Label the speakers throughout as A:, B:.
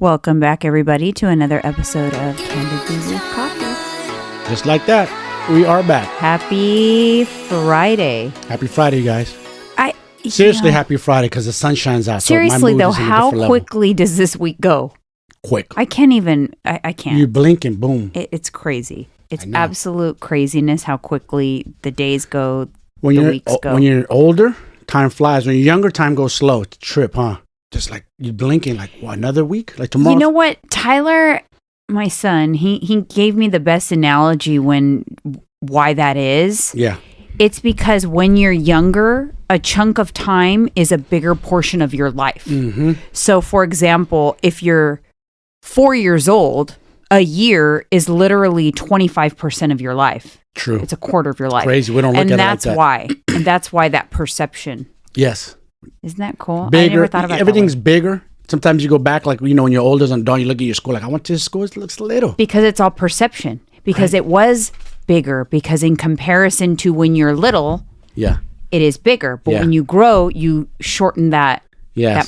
A: Welcome back, everybody, to another episode of Candidly with Coffee.
B: Just like that, we are back.
A: Happy Friday.
B: Happy Friday, guys. Seriously, happy Friday, because the sun shines out.
A: Seriously,
B: so my mood
A: though,
B: is in a
A: how
B: different
A: quickly does this week go?
B: Quick.
A: I can't even, I can't.
B: You blink and boom.
A: It's crazy. It's absolute craziness how quickly the days go, the weeks go.
B: When you're older, time flies. When you're younger, time goes slow. It's a trip, huh? Just like you're blinking, like, what, another week? Like tomorrow?
A: You know what? Tyler, my son, he gave me the best analogy why that is.
B: Yeah.
A: It's because when you're younger, a chunk of time is a bigger portion of your life.
B: Mm-hmm.
A: So, for example, if you're 4 years old, a year is literally 25% of your life.
B: True.
A: It's a quarter of your life.
B: Crazy. We don't look at it like that.
A: And that's why that perception.
B: Yes.
A: Isn't that cool?
B: Bigger.
A: I never thought about
B: everything's bigger. Sometimes you go back, like, when you're older and you look at your school, like, I went to this school, it looks little.
A: Because it's all perception. Because it was bigger. Because in comparison to when you're little,
B: yeah,
A: it is bigger. But when you grow, you shorten that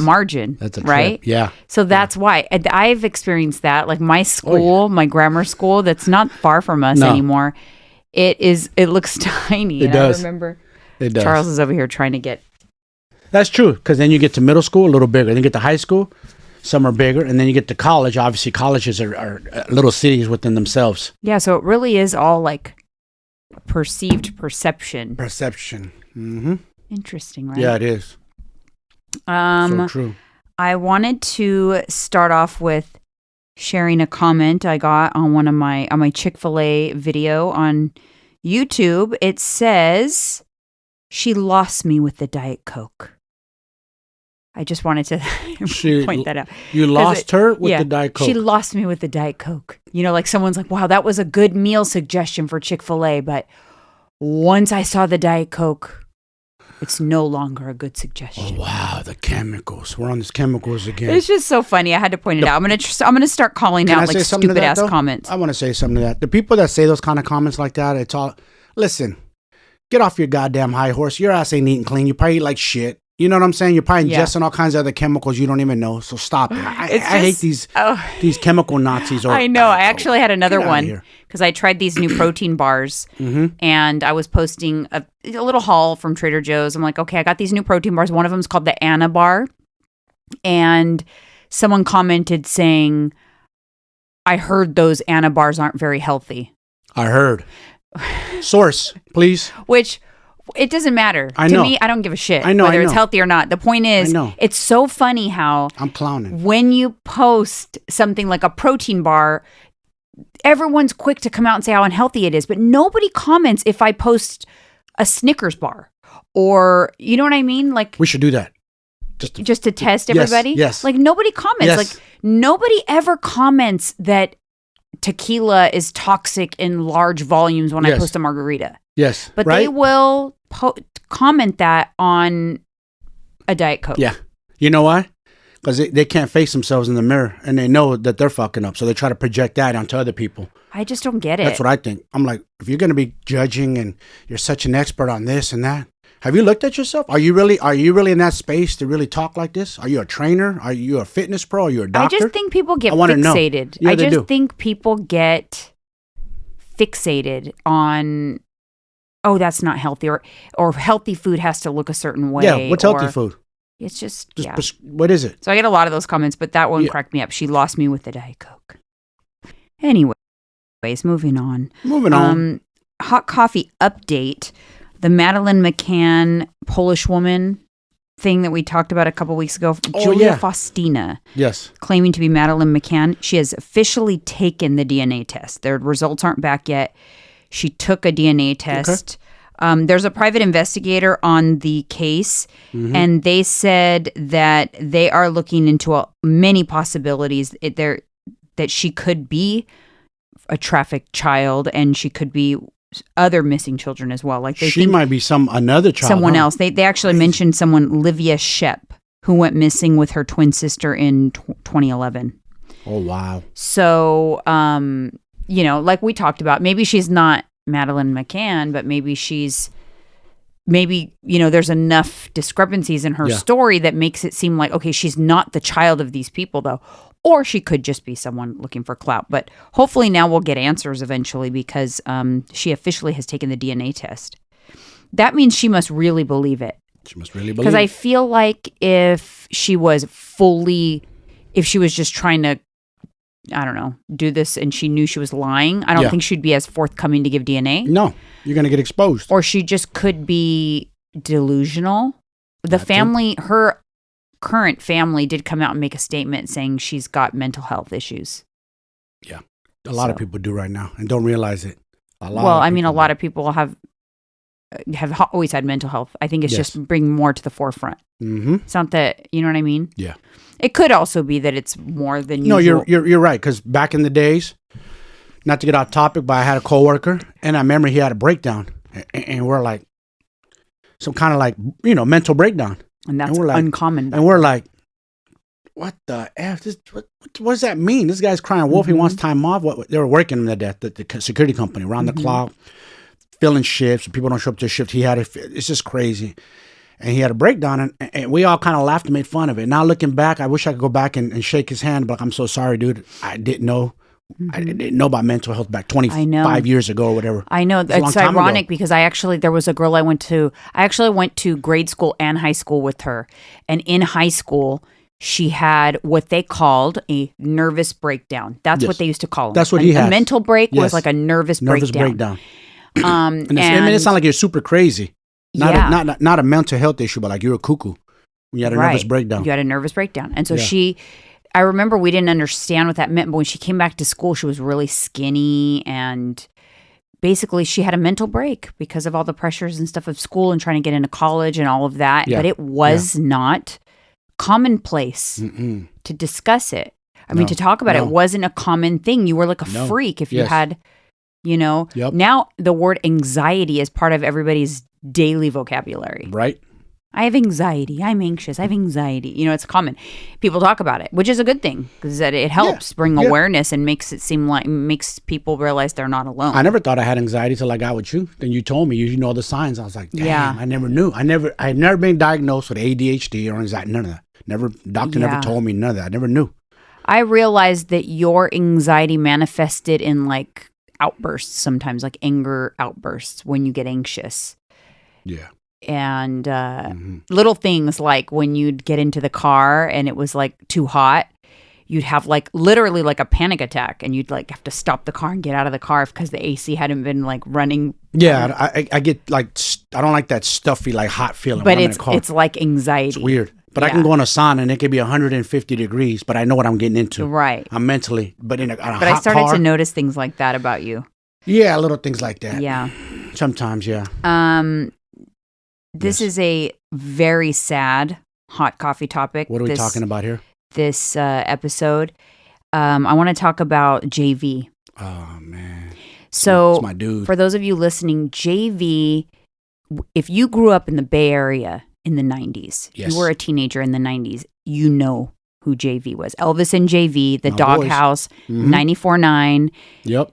A: margin.
B: That's a
A: right?
B: Trip. Yeah.
A: So that's why. And I've experienced that. Like my school, my grammar school, that's not far from us anymore. It looks tiny.
B: It does.
A: I remember
B: it does.
A: Charles is over here trying to get.
B: That's true, because then you get to middle school, a little bigger. Then you get to high school, some are bigger. And then you get to college. Obviously, colleges are little cities within themselves.
A: Yeah, so it really is all like perceived perception.
B: Perception. Mm-hmm.
A: Interesting, right?
B: Yeah, it is. So true.
A: I wanted to start off with sharing a comment I got on my Chick-fil-A video on YouTube. It says, "She lost me with the Diet Coke." I just wanted to point that out.
B: You lost her with the Diet Coke?
A: She lost me with the Diet Coke. Like someone's like, wow, that was a good meal suggestion for Chick-fil-A, but once I saw the Diet Coke, it's no longer a good suggestion.
B: Oh, wow, the chemicals. We're on these chemicals again.
A: It's just so funny. I had to point it out. I'm gonna start calling out like stupid ass comments.
B: I want to say something to that. The people that say those kind of comments like that, it's all, listen, get off your goddamn high horse. Your ass ain't eating clean. You probably eat like shit. You know what I'm saying? You're probably ingesting all kinds of other chemicals you don't even know. So stop it. I hate these chemical Nazis.
A: I know. I actually had another one because I tried these new protein bars, and I was posting a little haul from Trader Joe's. I'm like, okay, I got these new protein bars. One of them is called the Anna bar, and someone commented saying, "I heard those Anna bars aren't very healthy."
B: I heard. Source, please.
A: Which. It doesn't matter. To me, I don't give a shit whether it's healthy or not. The point is, it's so funny how
B: I'm clowning.
A: When you post something like a protein bar, everyone's quick to come out and say how unhealthy it is, but nobody comments if I post a Snickers bar or, you know what I mean? Like
B: we should do that.
A: Just to test everybody?
B: Yes.
A: Like nobody comments.
B: Yes.
A: Like nobody ever comments that tequila is toxic in large volumes when I post a margarita.
B: Yes.
A: But they will comment that on a Diet Coke.
B: Yeah. You know why? Because they can't face themselves in the mirror and they know that they're fucking up. So they try to project that onto other people.
A: I just don't get it.
B: That's what I think. I'm like, if you're going to be judging and you're such an expert on this and that, have you looked at yourself? Are you really in that space to really talk like this? Are you a trainer? Are you a fitness pro? Are you a doctor?
A: I just think people get fixated.
B: Yeah,
A: I just think people get fixated on, oh, that's not healthy, or healthy food has to look a certain way.
B: Yeah, what's healthy food?
A: It's just
B: what is it?
A: So I get a lot of those comments, but that one cracked me up. She lost me with the Diet Coke. Anyways, moving on. Hot coffee update. The Madeline McCann Polish woman thing that we talked about a couple weeks ago. Julia Faustina.
B: Yes.
A: Claiming to be Madeline McCann. She has officially taken the DNA test. Their results aren't back yet. She took a DNA test. Okay. There's a private investigator on the case, and they said that they are looking into many possibilities that she could be a trafficked child, and she could be other missing children as well. Like
B: she might be another child.
A: Someone else. They actually mentioned someone, Livia Shep, who went missing with her twin sister in 2011.
B: Oh, wow.
A: So, like we talked about, maybe she's not Madeline McCann, but maybe there's enough discrepancies in her story that makes it seem like, okay, she's not the child of these people though. Or she could just be someone looking for clout. But hopefully now we'll get answers eventually because she officially has taken the DNA test. That means she must really believe it.
B: She must really believe it.
A: Because I feel like if she was just trying to, I don't know, do this and she knew she was lying, I don't think she'd be as forthcoming to give DNA.
B: No, you're going to get exposed.
A: Or she just could be delusional. The family, her current family did come out and make a statement saying she's got mental health issues.
B: Yeah. A lot of people do right now and don't realize it.
A: A lot of people have always had mental health. I think it's just bringing more to the forefront. Mm-hmm. It's not that, you know what I mean?
B: Yeah.
A: It could also be that it's more than usual.
B: No, you're right. Because back in the days, not to get off topic, but I had a coworker and I remember he had a breakdown and we're like, some kind of like, mental breakdown.
A: And that's uncommon.
B: And we're like, what the F? What does that mean? This guy's crying wolf. He wants time off. They were working at the security company around the clock, filling shifts. People don't show up to a shift. It's just crazy. And he had a breakdown, and we all kind of laughed and made fun of it. Now looking back, I wish I could go back and shake his hand, but I'm so sorry, dude. I didn't know. I didn't know about mental health back 25 years ago or whatever.
A: I know. It's ironic because there was a girl I went to grade school and high school with her. And in high school, she had what they called a nervous breakdown. That's what they used to call them.
B: That's what he had.
A: A mental break was like a nervous breakdown.
B: And it sounds like you're super crazy. Not a mental health issue, but like you're a cuckoo. You had a nervous breakdown.
A: You had a nervous breakdown. And so I remember we didn't understand what that meant, but when she came back to school, she was really skinny and basically she had a mental break because of all the pressures and stuff of school and trying to get into college and all of that. Yeah. But it was not commonplace to discuss it. I mean, to talk about it. It wasn't a common thing. You were like a freak if you had, Now the word anxiety is part of everybody's daily vocabulary.
B: Right.
A: I have anxiety. I'm anxious. I have anxiety. It's common. People talk about it, which is a good thing because it helps bring awareness and makes people realize they're not alone.
B: I never thought I had anxiety till I got with you. Then you told me you know the signs. I was like, damn, I never knew. I had never been diagnosed with ADHD or anxiety. None of that. Doctor never told me none of that. I never knew.
A: I realized that your anxiety manifested in like outbursts sometimes, like anger outbursts when you get anxious.
B: Yeah.
A: And little things like when you'd get into the car and it was like too hot, you'd have like literally like a panic attack and you'd like have to stop the car and get out of the car because the AC hadn't been like running.
B: Yeah, I get like, I don't like that stuffy like hot feeling.
A: But it's like anxiety.
B: It's weird. But I can go in a sauna and it could be 150 degrees, but I know what I'm getting into.
A: Right.
B: I'm mentally, but in a hot car.
A: But I started to notice things like that about you.
B: Yeah, little things like that.
A: Yeah.
B: Sometimes, yeah.
A: This is a very sad hot coffee topic.
B: What are we talking about here?
A: This episode. I want to talk about JV.
B: Oh, man.
A: So,
B: it's my dude.
A: For those of you listening, JV, if you grew up in the Bay Area in the 90s, you were a teenager in the 90s, you know who JV was. Elvis and JV, the Doghouse, 94.9.
B: Yep.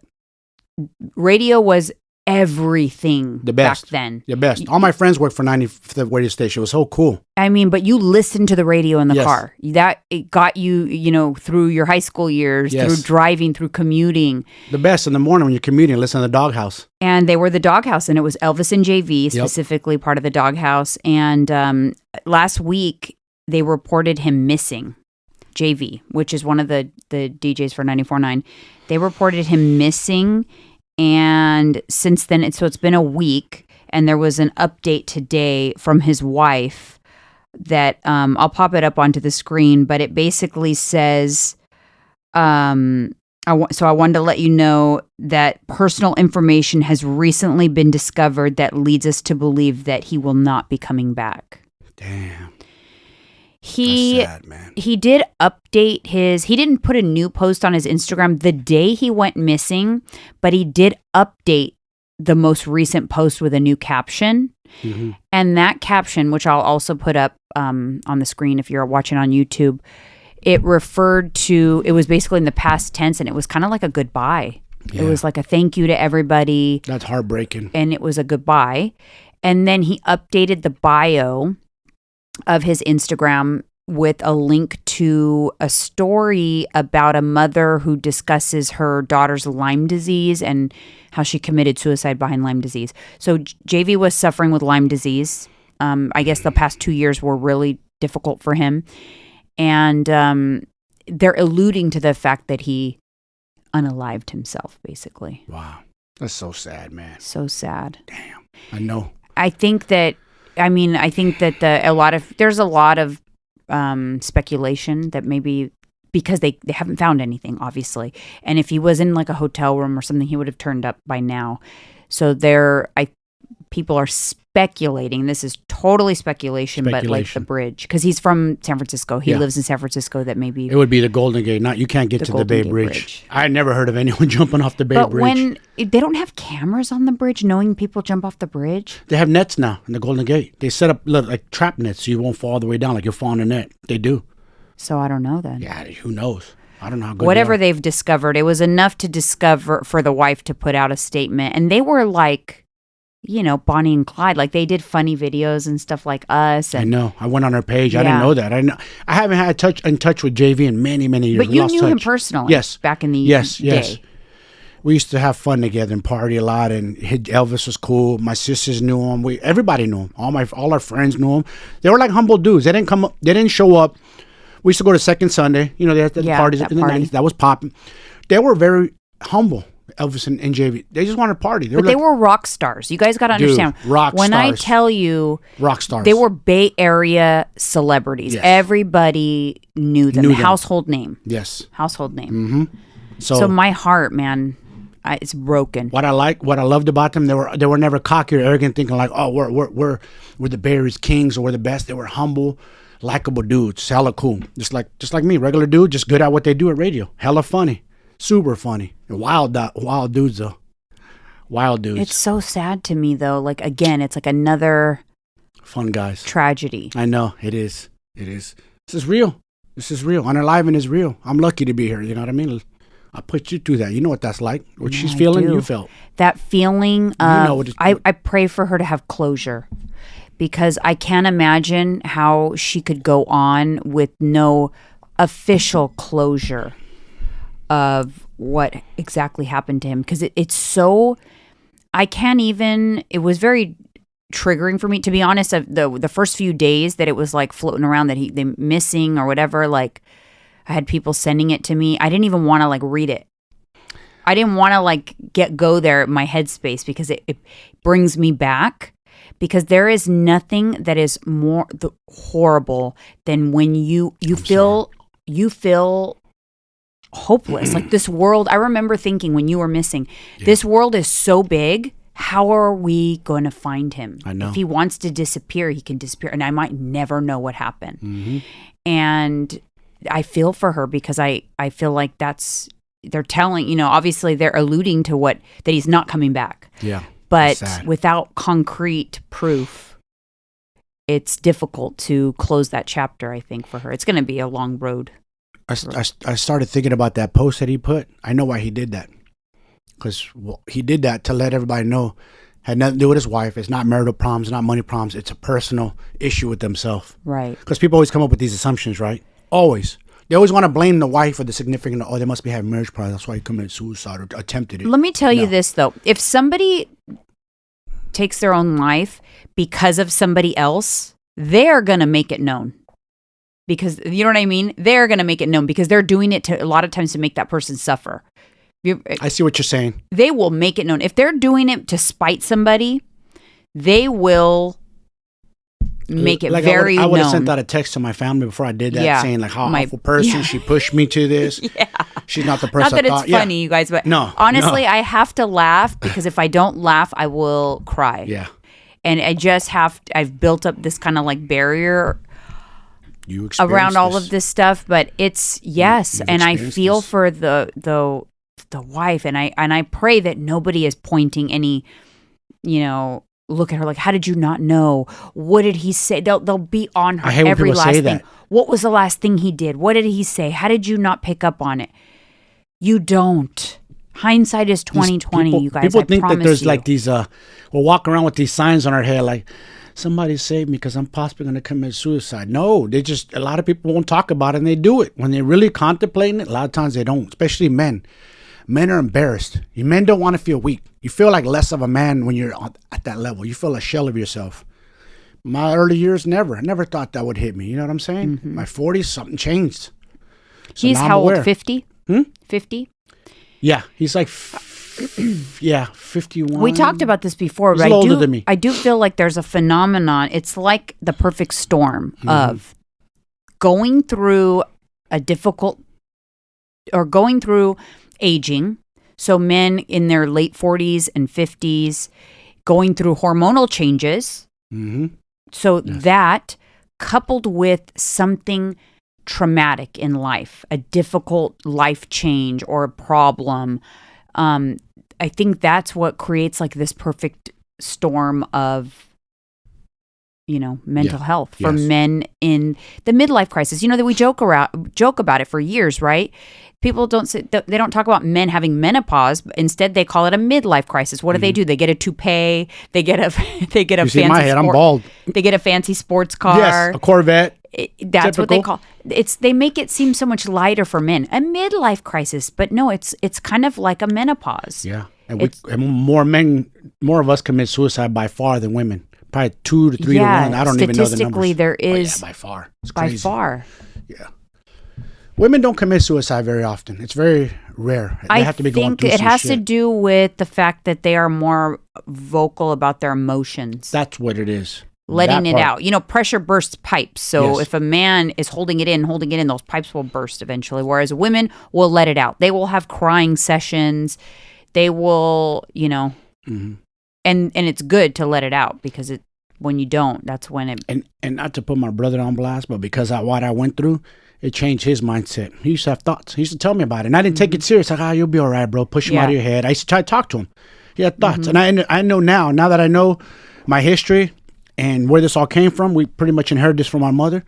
A: Radio was everything back then.
B: The best. All my friends worked for the radio station. It was so cool.
A: I mean, but you listened to the radio in the car. It got you, through your high school years, through driving, through commuting.
B: The best in the morning when you're commuting, listen to the Doghouse.
A: And they were the Doghouse, and it was Elvis and JV, specifically part of the Doghouse. And last week, they reported him missing. JV, which is one of the DJs for 94.9. They reported him missing. And since then, it's been a week, and there was an update today from his wife that I'll pop it up onto the screen, but it basically says, I wanted to let you know that personal information has recently been discovered that leads us to believe that he will not be coming back.
B: Damn.
A: That's sad, man. He did update he didn't put a new post on his Instagram the day he went missing, but he did update the most recent post with a new caption. Mm-hmm. And that caption, which I'll also put up on the screen if you're watching on YouTube, it was basically in the past tense, and it was kind of like a goodbye. Yeah. It was like a thank you to everybody.
B: That's heartbreaking.
A: And it was a goodbye. And then he updated the bio of his Instagram, with a link to a story about a mother who discusses her daughter's Lyme disease and how she committed suicide behind Lyme disease. So JV was suffering with Lyme disease. I guess the past 2 years were really difficult for him. And they're alluding to the fact that he unalived himself, basically.
B: Wow. That's so sad, man.
A: So sad.
B: Damn. I know.
A: I think that there's a lot of speculation that maybe because they haven't found anything, obviously. And if he was in like a hotel room or something, he would have turned up by now. So people are speculating. This is totally speculation, but like the bridge, because he's from San Francisco. He lives in San Francisco. That maybe
B: it would be the Golden Gate. You can't get to the Bay Bridge. I never heard of anyone jumping off the Bay Bridge. But
A: when they don't have cameras on the bridge, knowing people jump off the bridge.
B: They have nets now in the Golden Gate. They set up like trap nets so you won't fall all the way down, like you'll fall in a net. They do.
A: So I don't know then.
B: Yeah, who knows? I don't know how good
A: whatever they've discovered, it was enough to discover for the wife to put out a statement, and they were like, Bonnie and Clyde, like they did funny videos and stuff like us. And,
B: I know. I went on her page. I didn't know that. I haven't had in touch with JV in many, many years.
A: But you knew him personally.
B: Yes.
A: Back in the day.
B: Yes. We used to have fun together and party a lot. And Elvis was cool. My sisters knew him. Everybody knew him. All our friends knew him. They were like humble dudes. They didn't show up. We used to go to Second Sunday. They had the parties in the 90s. That was popping. They were very humble. Elvis and JV, they just wanted to party. They were rock stars.
A: You guys got to understand.
B: Rock
A: when
B: stars.
A: I tell you,
B: rock stars,
A: they were Bay Area celebrities. Yes. Everybody knew them. Household name.
B: Yes,
A: household name.
B: Mm-hmm.
A: So my heart, man, it's broken.
B: What I loved about them, they were never cocky or arrogant, thinking like, oh, we're the Bay Area's kings or we're the best. They were humble, likable dudes, hella cool, just like me, regular dude, just good at what they do at radio, hella funny. Super funny. Wild dudes, though. Wild dudes.
A: It's so sad to me, though. Like, again, it's like another...
B: Fun guys.
A: Tragedy.
B: I know. It is. This is real. Unaliving is real. I'm lucky to be here. You know what I mean? I put you through that. You know what that's like. What she's feeling, you felt.
A: That feeling of... I pray for her to have closure. Because I can't imagine how she could go on with no official closure of what exactly happened to him, because it's so, I can't even, it was very triggering for me, to be honest. The first few days that it was like floating around that they missing or whatever, like I had people sending it to me. I didn't even want to like read it. I didn't want to like go there in my headspace, because it brings me back, because there is nothing that is more horrible than when you feel hopeless. Like this world, I remember thinking when you were missing, this world is so big, how are we going to find him?
B: I know.
A: If he wants to disappear, he can disappear, and I might never know what happened.
B: Mm-hmm.
A: And I feel for her, because I feel like they're telling, obviously they're alluding to that he's not coming back.
B: Yeah.
A: But without concrete proof, it's difficult to close that chapter, I think, for her. It's going to be a long road.
B: I started thinking about that post that he put. I know why he did that. Because he did that to let everybody know. Had nothing to do with his wife. It's not marital problems, not money problems. It's a personal issue with themselves.
A: Right.
B: Because people always come up with these assumptions, right? Always. They always want to blame the wife or the significant. Oh, they must be having marriage problems. That's why he committed suicide or attempted it.
A: Let me tell you this, though. If somebody takes their own life because of somebody else, they're going to make it known. Because, you know what I mean? They're going to make it known, because they're doing it a lot of times to make that person suffer.
B: I see what you're saying.
A: They will make it known. If they're doing it to spite somebody, they will make it very known.
B: I would have sent out a text to my family before I did that, saying like, how awful person. She pushed me to this. She's not the person
A: Not that it's funny, you guys, but honestly, I have to laugh, because if I don't laugh, I will cry.
B: Yeah.
A: And I've built up this kind of like barrier around all of this stuff, but it's and I feel for the wife, and I pray that nobody is pointing any, look at her like, how did you not know? What did he say? They'll be on her every last thing. That. What was the last thing he did? What did he say? How did you not pick up on it? You don't. Hindsight is 20/20, you guys.
B: People think that there's like these we'll walk around with these signs on our head like somebody save me because I'm possibly going to commit suicide. No, a lot of people won't talk about it and they do it. When they're really contemplating it, a lot of times they don't, especially men. Men are embarrassed. You men don't want to feel weak. You feel like less of a man when you're at that level. You feel a shell of yourself. My early years, never. I never thought that would hit me. You know what I'm saying? Mm-hmm. My 40s, something changed. So
A: he's how old? 50? 50?
B: Yeah, he's like 51.
A: We talked about this before,
B: but
A: he's
B: older than me.
A: I do feel like there's a phenomenon. It's like the perfect storm of going through a difficult or going through aging. So men in their late 40s and 50s going through hormonal changes. Mm-hmm. So that coupled with something traumatic in life, a difficult life change or a problem, I think that's what creates like this perfect storm of, mental health for men in the midlife crisis. That we joke about it for years, right? People they don't talk about men having menopause. But instead, they call it a midlife crisis. What do? They get a toupee. They get a fancy.
B: My head, I'm bald.
A: They get a fancy sports car.
B: Yes, a Corvette.
A: That's typical. What they call it. They make it seem so much lighter for men. A midlife crisis, but no, it's kind of like a menopause.
B: Yeah, and more of us commit suicide by far than women. Probably 2 to 3 to 1. I don't even know the numbers.
A: Statistically, there is
B: by far. It's
A: by
B: crazy.
A: Far.
B: Yeah. Women don't commit suicide very often. It's very rare. They have to be going through some shit.
A: I think it has to do with the fact that they are more vocal about their emotions.
B: That's what it is.
A: Letting it out. Pressure bursts pipes. So if a man is holding it in, those pipes will burst eventually. Whereas women will let it out. They will have crying sessions. They will, and it's good to let it out because when you don't, that's when it.
B: And not to put my brother on blast, but because of what I went through, it changed his mindset. He used to have thoughts. He used to tell me about it. And I didn't take it serious. Like, you'll be all right, bro. Push him out of your head. I used to try to talk to him. He had thoughts. And I know now that I know my history and where this all came from, we pretty much inherited this from our mother.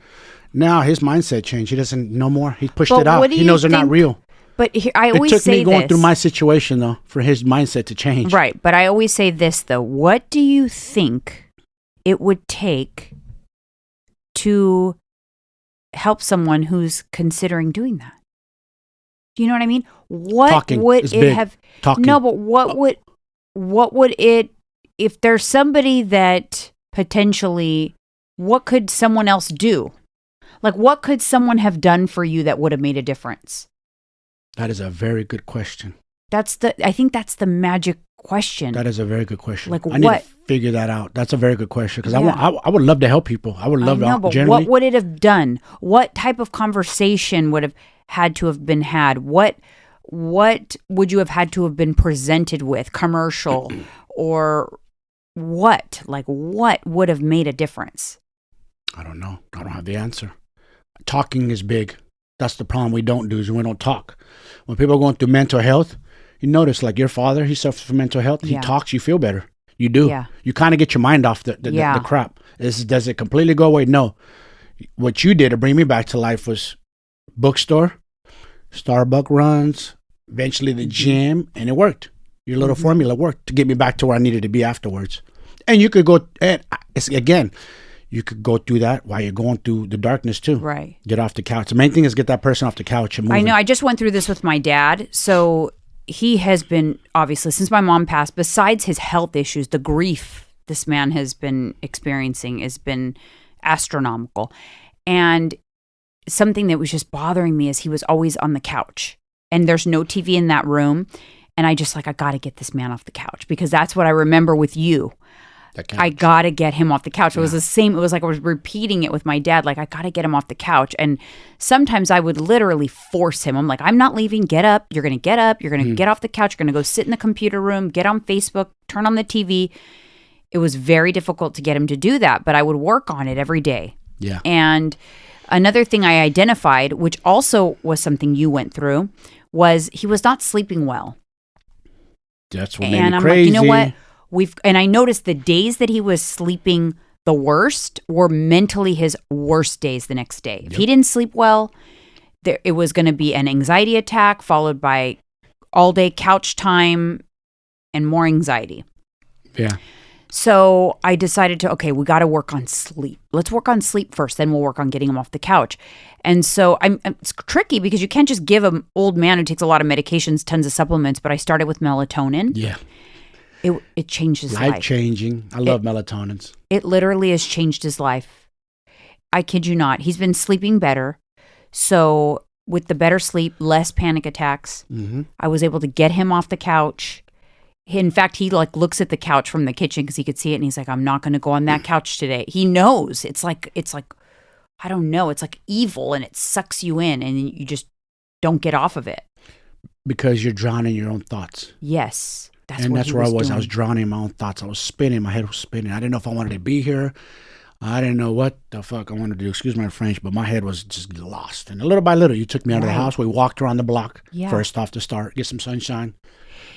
B: Now his mindset changed. He doesn't know more. He pushed it out. He knows they're not real.
A: But I always say this.
B: It took me going through my situation, though, for his mindset to change.
A: Right. But I always say this, though. What do you think it would take to help someone who's considering doing that? Do you know what I mean? What
B: Talking
A: would
B: is
A: it
B: big.
A: have?
B: Talking.
A: No, but what would it? If there's somebody that potentially, what could someone else do? Like, what could someone have done for you that would have made a difference?
B: That is a very good question.
A: I think that's the magic question.
B: That is a very good question.
A: Like,
B: I need to figure that out. That's a very good question because I would love to help people. I would love to.
A: But
B: generally,
A: what would it have done? What type of conversation would have had to have been had? What would you have had to have been presented with? Commercial or what? Like, what would have made a difference?
B: I don't know. I don't have the answer. Talking is big. That's the problem we don't do is we don't talk. When people are going through mental health, you notice like your father, he suffers from mental health. He talks, you feel better. You do. Yeah. You kind of get your mind off the crap. Does it completely go away? No. What you did to bring me back to life was bookstore, Starbucks runs, eventually the gym, and it worked. Your little formula worked to get me back to where I needed to be afterwards. And you could go, you could go through that while you're going through the darkness too.
A: Right.
B: Get off the couch. The main thing is get that person off the couch and move.
A: I know. I just went through this with my dad. So he has been, obviously, since my mom passed, besides his health issues, the grief this man has been experiencing has been astronomical. And something that was just bothering me is he was always on the couch. And there's no TV in that room. And I just I got to get this man off the couch because that's what I remember with you. I got to get him off the couch. It was the same. It was like I was repeating it with my dad. Like, I got to get him off the couch. And sometimes I would literally force him. I'm like, I'm not leaving. Get up. You're going to get up. You're going to get off the couch. You're going to go sit in the computer room, get on Facebook, turn on the TV. It was very difficult to get him to do that, but I would work on it every day.
B: Yeah.
A: And another thing I identified, which also was something you went through, was he was not sleeping well.
B: That's what made me crazy.
A: Like, you know what? And I noticed the days that he was sleeping the worst were mentally his worst days the next day. If he didn't sleep well, it was going to be an anxiety attack followed by all day couch time and more anxiety.
B: Yeah.
A: So I decided to, okay, we got to work on sleep. Let's work on sleep first, then we'll work on getting him off the couch. And so it's tricky because you can't just give an old man who takes a lot of medications, tons of supplements, but I started with melatonin.
B: Yeah.
A: It changed his life.
B: Life-changing. I love melatonins.
A: It literally has changed his life. I kid you not. He's been sleeping better. So with the better sleep, less panic attacks, I was able to get him off the couch. In fact, he like looks at the couch from the kitchen because he could see it, and he's like, "I'm not going to go on that couch today." He knows it's like I don't know, it's like evil, and it sucks you in, and you just don't get off of it
B: Because you're drowning in your own thoughts.
A: Yes,
B: that's where I was. I was drowning in my own thoughts. I was spinning. My head was spinning. I didn't know if I wanted to be here. I didn't know what the fuck I wanted to do. Excuse my French, but my head was just lost. And little by little, you took me out of the house. We walked around the block first off to start, get some sunshine.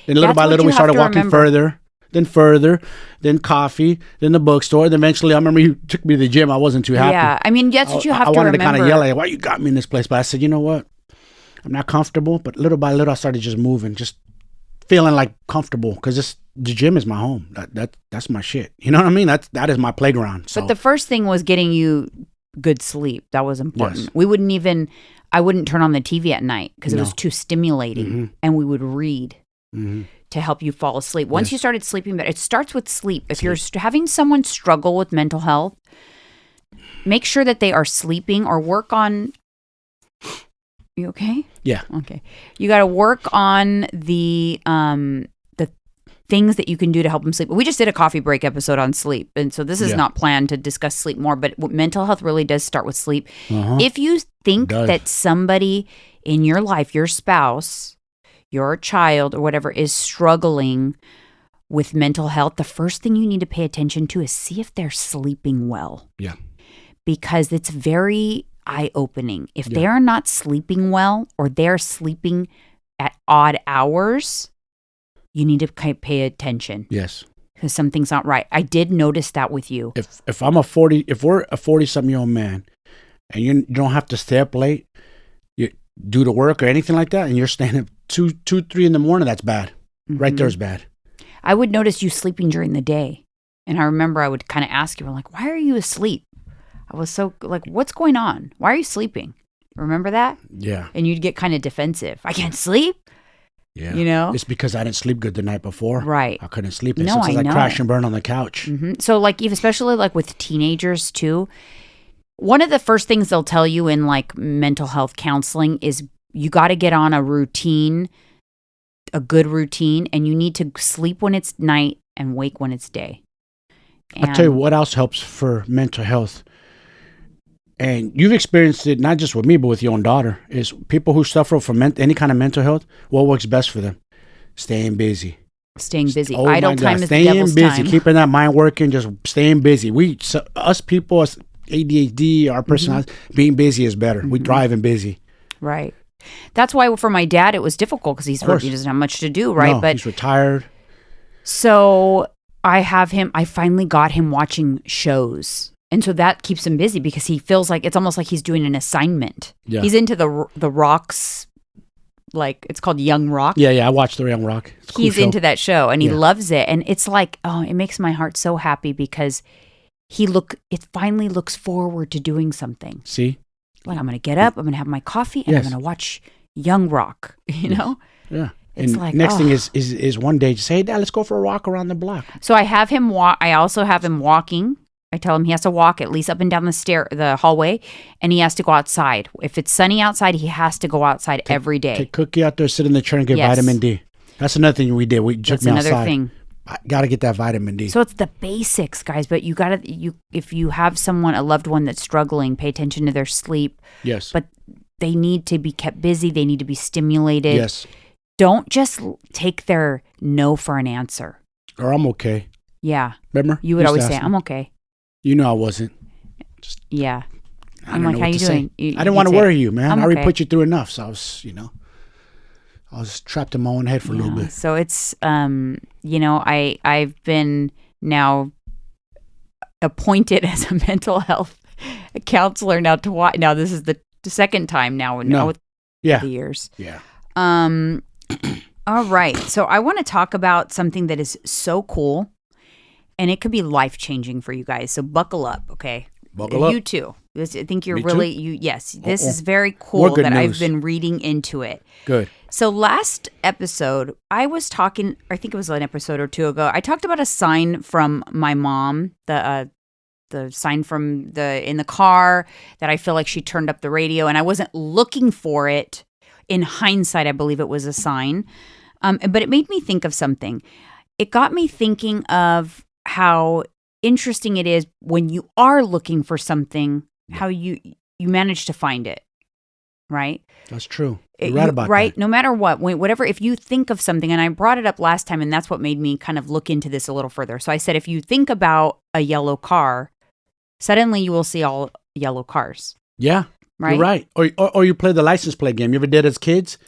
B: Then little by little, we started walking further, then coffee, then the bookstore. Then eventually, I remember you took me to the gym. I wasn't too happy.
A: Yeah, I mean, that's what you have to remember.
B: I wanted to kind of yell at you, why you got me in this place? But I said, you know what? I'm not comfortable. But little by little, I started just moving, just feeling like comfortable because the gym is my home. That's my shit. You know what I mean? That is my playground. So.
A: But the first thing was getting you good sleep. That was important. Yes. I wouldn't turn on the TV at night because it was too stimulating, and we would read. To help you fall asleep. Once you started sleeping better, it starts with sleep. If you're having someone struggle with mental health, make sure that they are sleeping or work on. You okay?
B: Yeah.
A: Okay. You got to work on the things that you can do to help them sleep. We just did a coffee break episode on sleep, and so this is not planned to discuss sleep more. But mental health really does start with sleep. If you think that somebody in your life, your spouse, your child or whatever is struggling with mental health, the first thing you need to pay attention to is see if they're sleeping well.
B: Yeah.
A: Because it's very eye-opening. If they are not sleeping well or they're sleeping at odd hours, you need to pay attention.
B: Yes.
A: Because something's not right. I did notice that with you.
B: If we're a 40-something-year-old man and you don't have to stay up late, you do the work or anything like that, and you're staying up 2, 3 in the morning, that's bad. Right there's bad.
A: I would notice you sleeping during the day. And I remember I would kind of ask you, like, why are you asleep? I was so like, what's going on? Why are you sleeping? Remember that?
B: Yeah.
A: And you'd get kind of defensive. I can't sleep?
B: Yeah.
A: You know?
B: It's because I didn't sleep good the night before.
A: Right.
B: I couldn't sleep. And I crash and burn on the couch.
A: So like, especially like with teenagers too, one of the first things they'll tell you in like mental health counseling is you got to get on a routine, a good routine, and you need to sleep when it's night and wake when it's day.
B: I'll tell you what else helps for mental health. And you've experienced it not just with me, but with your own daughter, is people who suffer from any kind of mental health, what works best for them? Staying busy.
A: Staying busy. Idle time is the devil's
B: time. Staying busy, keeping that mind working, just staying busy. Us people, us ADHD, our personality, being busy is better. We thrive in busy.
A: Right. That's why for my dad it was difficult because he doesn't have much to do, right?
B: No, but he's retired.
A: So I finally got him watching shows. And so that keeps him busy because he feels like it's almost like he's doing an assignment. Yeah. He's into the Rocks, like it's called Young Rock.
B: Yeah, I watched the Young Rock.
A: He's into that show and he loves it. And it's like, it makes my heart so happy because it finally looks forward to doing something.
B: See?
A: Like, I'm going to get up, I'm going to have my coffee, and I'm going to watch Young Rock, you know?
B: Yeah.
A: It's
B: and
A: like,
B: next thing is one day, just say, hey, Dad, let's go for a walk around the block.
A: So I have him walk. I also have him walking. I tell him he has to walk at least up and down the hallway, and he has to go outside. If it's sunny outside, he has to go outside every day.
B: Take Cookie out there, sit in the chair, and get vitamin D. That's another thing we did. We took me outside. That's another thing. I got to get that vitamin D.
A: So it's the basics, guys. But if you have a loved one that's struggling, pay attention to their sleep.
B: Yes.
A: But they need to be kept busy. They need to be stimulated.
B: Yes.
A: Don't just take their no for an answer.
B: Or I'm okay.
A: Yeah.
B: Remember?
A: You would always say, I'm okay.
B: You know I wasn't.
A: Yeah. I'm like, how you doing?
B: I didn't want to worry you, man. I already put you through enough. So I was trapped in my own head for a little bit.
A: So it's, I've been now appointed as a mental health counselor now to watch. Now this is the second time now. With the years.
B: Yeah.
A: All right. So I want to talk about something that is so cool. And it could be life-changing for you guys. So buckle up, okay?
B: Buckle up.
A: You too. I think you're
B: Me
A: really,
B: too?
A: yes, this is very
B: More
A: cool
B: good
A: that
B: news.
A: I've been reading into it.
B: Good.
A: So last episode, I was talking, I think it was an episode or two ago, I talked about a sign from my mom, the sign from in the car that I feel like she turned up the radio, and I wasn't looking for it. In hindsight, I believe it was a sign. But it made me think of something. It got me thinking of how interesting it is when you are looking for something, how you manage to find it, right?
B: That's true. You're right about
A: right?
B: that.
A: No matter what, whatever, if you think of something, and I brought it up last time, and that's what made me kind of look into this a little further. So I said, if you think about a yellow car, suddenly you will see all yellow cars.
B: Yeah,
A: right?
B: You're right. Or you play the license plate game. You ever did as kids?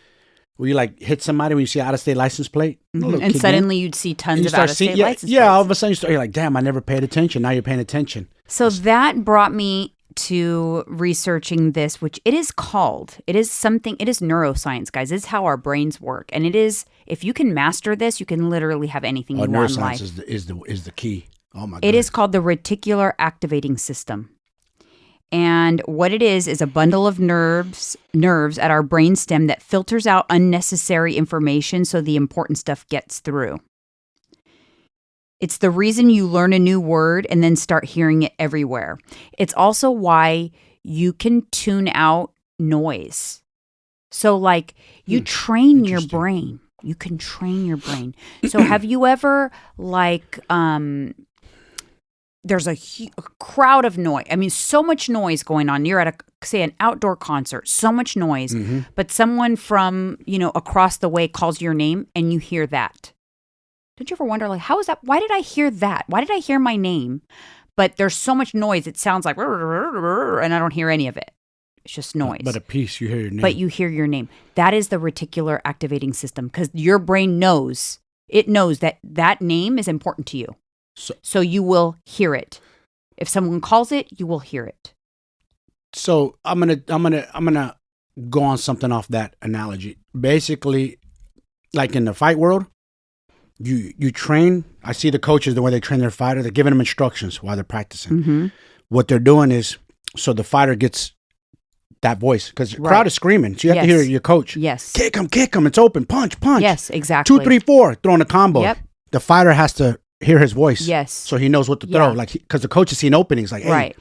B: Where you like hit somebody when you see out-of-state license plate?
A: Mm-hmm. And suddenly you'd see tons of out-of-state license plates.
B: Yeah, all of a sudden you're like, damn, I never paid attention. Now you're paying attention.
A: So that brought me to researching this, which it is neuroscience, guys. It's how our brains work. And it is, if you can master this, you can literally have anything you want in life.
B: Neuroscience is the key. Oh my God.
A: It is called the Reticular Activating System. And what it is a bundle of nerves at our brainstem that filters out unnecessary information so the important stuff gets through. It's the reason you learn a new word and then start hearing it everywhere. It's also why you can tune out noise. So like you train your brain. You can train your brain. So have you ever like there's a crowd of noise. I mean, so much noise going on. You're at say an outdoor concert, so much noise, but someone from, across the way calls your name and you hear that. Don't you ever wonder, like, how is that? Why did I hear that? Why did I hear my name? But there's so much noise. It sounds like, and I don't hear any of it. It's just noise.
B: But a piece, you hear your name.
A: But you hear your name. That is the reticular activating system because your brain knows. It knows that name is important to you. So you will hear it. If someone calls it, you will hear it.
B: So I'm gonna go on something off that analogy. Basically, like in the fight world, you train. I see the coaches, the way they train their fighter, they're giving them instructions while they're practicing.
A: Mm-hmm.
B: What they're doing is, so the fighter gets that voice because the crowd is screaming. So you have to hear your coach.
A: Yes.
B: Kick him. It's open. Punch.
A: Yes, exactly.
B: 2, 3, 4. Throwing a combo.
A: Yep.
B: The fighter has to hear his voice.
A: Yes.
B: So he knows what to throw. Like, because the coach is seeing openings. Like, hey,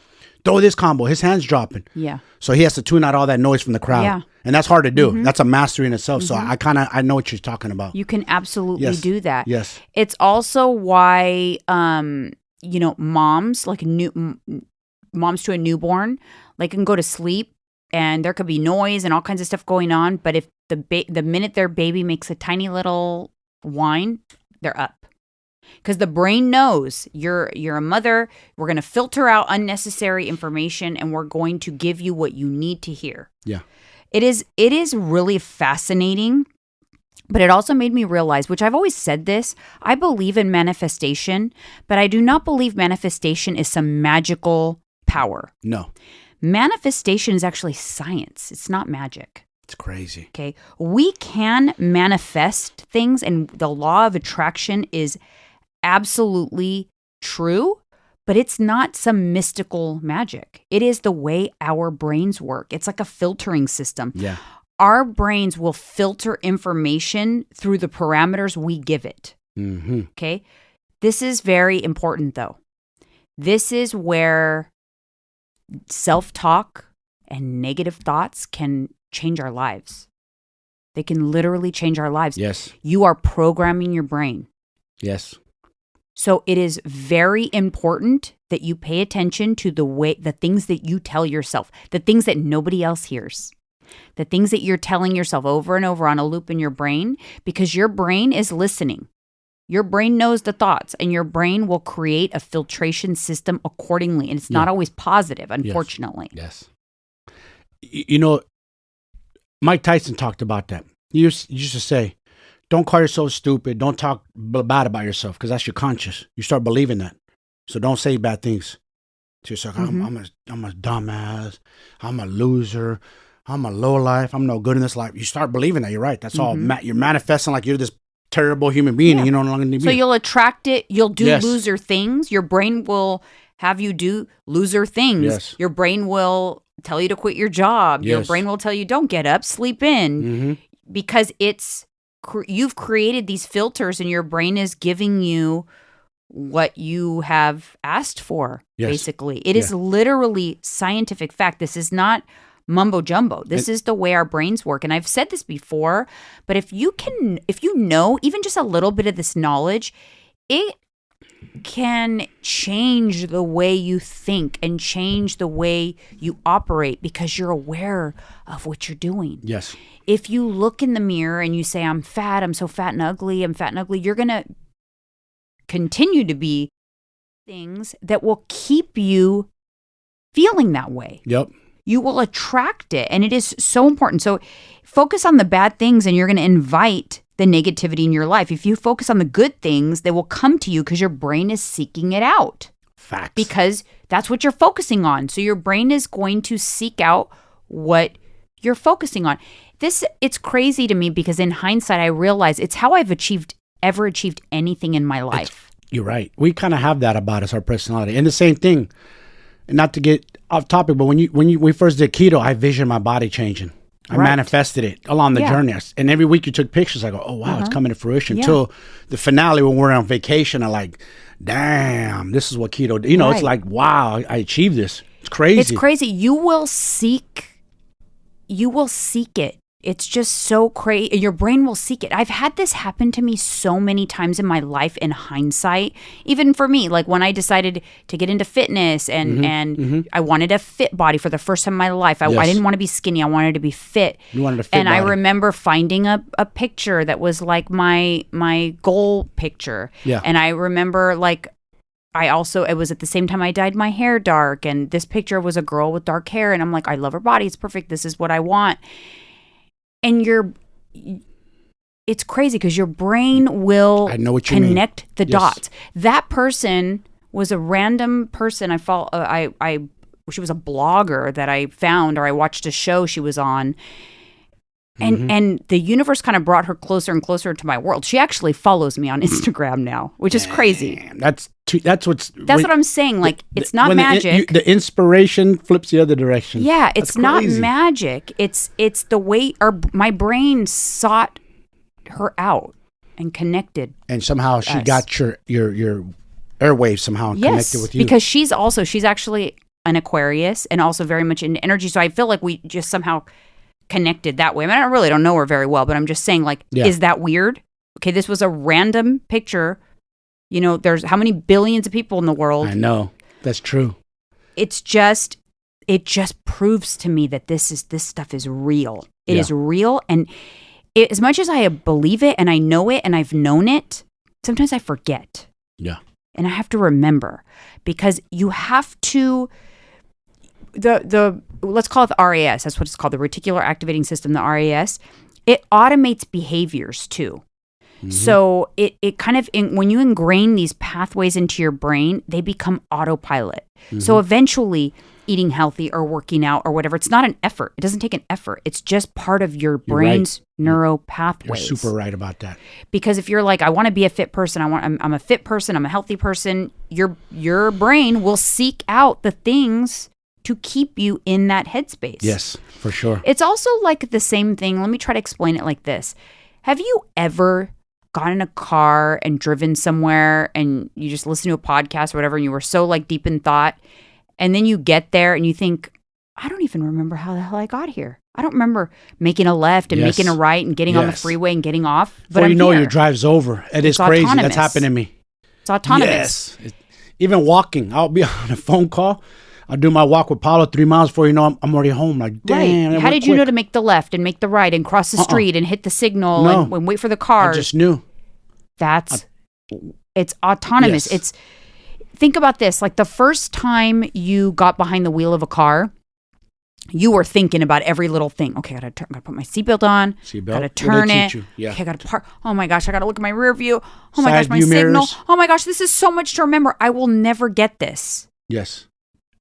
B: throw this combo. His hand's dropping.
A: Yeah.
B: So he has to tune out all that noise from the crowd. Yeah. And that's hard to do. Mm-hmm. That's a mastery in itself. Mm-hmm. So I know what you're talking about.
A: You can absolutely do that.
B: Yes.
A: It's also why, moms, like moms to a newborn, like can go to sleep and there could be noise and all kinds of stuff going on. But if the minute their baby makes a tiny little whine, they're up. Because the brain knows you're a mother. We're going to filter out unnecessary information and we're going to give you what you need to hear.
B: Yeah.
A: It is really fascinating, but it also made me realize, which I've always said this, I believe in manifestation, but I do not believe manifestation is some magical power.
B: No.
A: Manifestation is actually science. It's not magic.
B: It's crazy.
A: Okay. We can manifest things, and the law of attraction is absolutely true, but it's not some mystical magic. It is the way our brains work. It's like a filtering system.
B: Yeah.
A: Our brains will filter information through the parameters we give it.
B: Mm-hmm.
A: Okay. This is very important, though. This is where self-talk and negative thoughts can change our lives. They can literally change our lives.
B: Yes.
A: You are programming your brain.
B: Yes.
A: So it is very important that you pay attention to the things that you tell yourself, the things that nobody else hears, the things that you're telling yourself over and over on a loop in your brain, because your brain is listening. Your brain knows the thoughts, and your brain will create a filtration system accordingly. And it's not always positive, unfortunately.
B: Yes. Mike Tyson talked about that. He used to say, don't call yourself stupid. Don't talk bad about yourself because that's your conscious. You start believing that. So don't say bad things to yourself. I'm a dumbass. I'm a loser. I'm a lowlife. I'm no good in this life. You start believing that. You're right. That's all. You're manifesting like you're this terrible human being, and you no longer need to be.
A: So you'll attract it. You'll do loser things. Your brain will have you do loser things.
B: Yes.
A: Your brain will tell you to quit your job. Your brain will tell you, don't get up, sleep in. Because you've created these filters and your brain is giving you what you have asked for, basically. It is literally scientific fact. This is not mumbo jumbo. This is the way our brains work. And I've said this before, but if you know even just a little bit of this knowledge, it can change the way you think and change the way you operate because you're aware of what you're doing.
B: Yes.
A: If you look in the mirror and you say, I'm fat, I'm so fat and ugly, you're going to continue to be things that will keep you feeling that way.
B: Yep.
A: You will attract it. And it is so important. So focus on the bad things and you're going to invite the negativity in your life. If you focus on the good things, they will come to you because your brain is seeking it out.
B: Facts.
A: Because that's what you're focusing on. So your brain is going to seek out what you're focusing on. It's crazy to me because in hindsight, I realize it's how I've ever achieved anything in my life.
B: You're right. We kind of have that about us, our personality. And the same thing, and not to get off topic, but when we first did keto, I visioned my body changing. I manifested it along the journey. And every week you took pictures. I go, oh, wow, it's coming to fruition. Until the finale when we're on vacation, I'm like, damn, this is what keto, it's like, wow, I achieved this. It's crazy.
A: It's crazy. You will seek it. It's just so crazy. Your brain will seek it. I've had this happen to me so many times in my life in hindsight. Even for me, like when I decided to get into fitness and I wanted a fit body for the first time in my life. I didn't want to be skinny. I wanted to be fit.
B: You wanted a fit
A: and
B: body.
A: I remember finding a picture that was like my goal picture.
B: Yeah.
A: And I remember like it was at the same time I dyed my hair dark, and this picture was a girl with dark hair, and I'm like, I love her body. It's perfect. This is what I want. And it's crazy because your brain will connect the dots. That person was a random person I follow. She was a blogger that I found, or I watched a show she was on. And the universe kind of brought her closer and closer to my world. She actually follows me on Instagram now, which is crazy.
B: That's what
A: I'm saying. Like, it's not magic.
B: The inspiration flips the other direction.
A: Yeah, it's not magic. It's the way my brain sought her out and connected.
B: And somehow she got your airwaves somehow and connected with you.
A: Because she's actually an Aquarius and also very much into energy. So I feel like we just somehow connected that way. I mean, I really don't know her very well, but I'm just saying, like, is that weird? Okay, this was a random picture. There's how many billions of people in the world?
B: I know. That's true.
A: It just proves to me that this stuff is real. It is real. And as much as I believe it and I know it and I've known it, sometimes I forget.
B: Yeah.
A: And I have to remember, because you have to, let's call it the RAS. That's what it's called, the Reticular Activating System, the RAS. It automates behaviors too. Mm-hmm. So it kind of, when you ingrain these pathways into your brain, they become autopilot. Mm-hmm. So eventually eating healthy or working out or whatever, it's not an effort. It doesn't take an effort. It's just part of your brain's neuro pathways.
B: You're super right about that.
A: Because if you're like, I want to be a fit person, I'm a fit person, I'm a healthy person, your brain will seek out the things to keep you in that headspace.
B: Yes, for sure.
A: It's also like the same thing. Let me try to explain it like this. Have you ever gotten in a car and driven somewhere and you just listen to a podcast or whatever and you were so like deep in thought, and then you get there and you think, I don't even remember how the hell I got here. I don't remember making a left and making a right and getting on the freeway and getting off. But
B: before you know, your drive's over. It's crazy.
A: Autonomous.
B: That's happened to me.
A: It's autonomous.
B: Yes. Even walking, I'll be on a phone call. I'll do my walk with Paulo 3 miles before you know I'm already home. Like, damn.
A: Right. How did you know to make the left and make the right and cross the street and hit the signal and wait for the car?
B: I just knew.
A: It's autonomous.
B: Yes.
A: Think about this. Like the first time you got behind the wheel of a car, you were thinking about every little thing. Okay, I gotta put my seatbelt on. Gotta turn it.
B: Yeah.
A: Okay, I gotta park. Oh my gosh, I gotta look at my rear view. Oh my gosh, my signal. Oh my gosh, this is so much to remember. I will never get this.
B: Yes.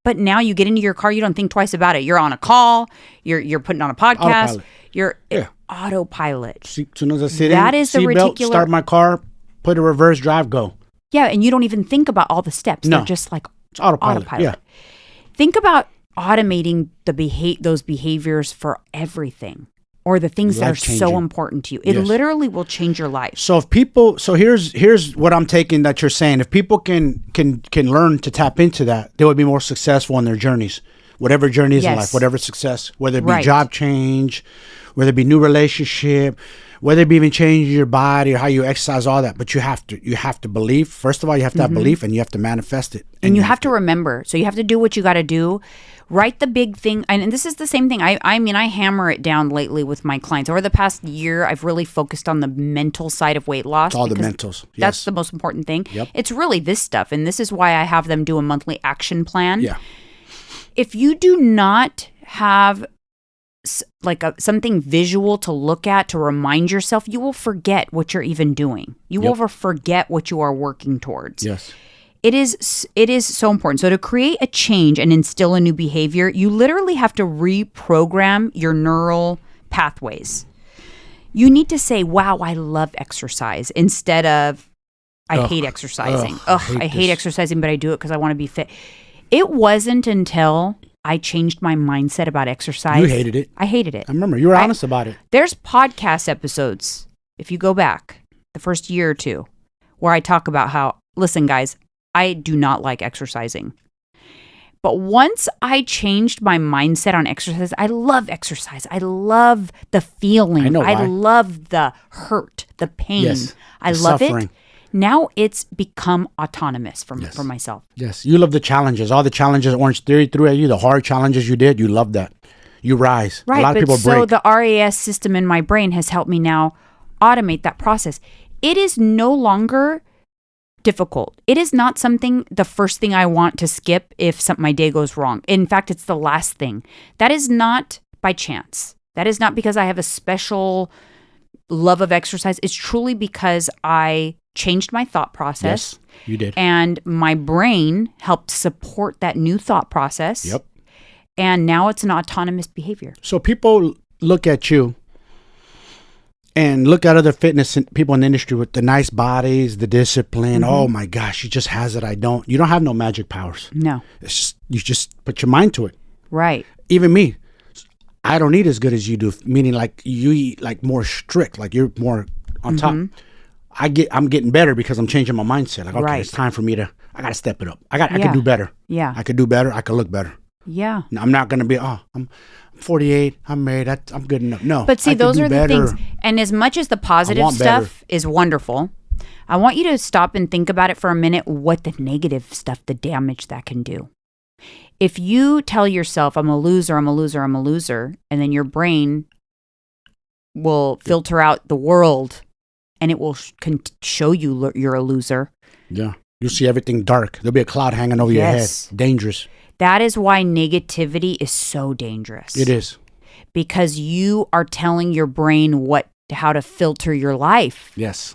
A: But now you get into your car, you don't think twice about it. You're on a call. You're putting on a podcast.
B: Autopilot.
A: autopilot.
B: As soon as I sit
A: That
B: in,
A: is the
B: seatbelt,
A: reticular.
B: start my car, put a reverse drive, go.
A: Yeah, and you don't even think about all the steps.
B: No.
A: They're just like
B: It's autopilot. Yeah.
A: Think about automating those behaviors for everything, or the things that are so important to you. It literally will change your life.
B: So if people, here's what I'm taking that you're saying. If people can learn to tap into that, they would be more successful in their journeys, whatever journey is in life, whatever success, whether it be job change, whether it be new relationship, whether it be even changing your body or how you exercise, all that. But you have to believe. First of all, you have to have belief, and you have to manifest it.
A: And you have to remember. So you have to do what you got to do. Write the big thing. And this is the same thing. I mean, I hammer it down lately with my clients. Over the past year, I've really focused on the mental side of weight loss.
B: It's all the mentals. Yes.
A: That's the most important thing.
B: Yep.
A: It's really this stuff. And this is why I have them do a monthly action plan.
B: Yeah.
A: If you do not have like something visual to look at to remind yourself, you will forget what you're even doing. You will forget what you are working towards.
B: Yes.
A: It is so important. So to create a change and instill a new behavior, you literally have to reprogram your neural pathways. You need to say, wow, I love exercise, instead of, I hate exercising. I hate exercising, but I do it because I want to be fit. It wasn't until I changed my mindset about exercise.
B: You hated it.
A: I hated it.
B: I remember. You were honest about it.
A: There's podcast episodes, if you go back the first year or two, where I talk about how, listen, guys, I do not like exercising. But once I changed my mindset on exercise, I love exercise. I love the feeling.
B: I know why.
A: I love the hurt, the pain.
B: Yes,
A: I love it. Now it's become autonomous for myself.
B: Yes. You love the challenges. All the challenges Orange Theory threw at you, the hard challenges you did, you love that. You rise.
A: Right.
B: A lot of people break.
A: So the RAS system in my brain has helped me now automate that process. It is no longer difficult. It is not the first thing I want to skip if my day goes wrong. In fact, it's the last thing. That is not by chance. That is not because I have a special love of exercise. It's truly because I changed my thought process.
B: Yes, you did.
A: And my brain helped support that new thought process.
B: Yep.
A: And now it's an autonomous behavior.
B: So people look at you and look at other fitness people in the industry with the nice bodies, the discipline. Mm-hmm. Oh my gosh, she just has it. I don't. You don't have no magic powers.
A: No.
B: You just put your mind to it.
A: Right.
B: Even me, I don't eat as good as you do. Meaning, like you eat like more strict, like you're more on top. I'm getting better because I'm changing my mindset. Like, okay, it's time for me to. I got to step it up. I can do better.
A: Yeah.
B: I could do better. I could look better.
A: Yeah.
B: I'm not gonna be. I'm 48. I'm married. I'm good enough. No.
A: But see, those are the things. And as much as the positive stuff is wonderful, I want you to stop and think about it for a minute. What the negative stuff, the damage that can do. If you tell yourself, I'm a loser, I'm a loser, I'm a loser, and then your brain will filter out the world and it will show you you're a loser.
B: Yeah. You'll see everything dark. There'll be a cloud hanging over your head. Dangerous.
A: That is why negativity is so dangerous.
B: It is.
A: Because you are telling your brain how to filter your life.
B: Yes.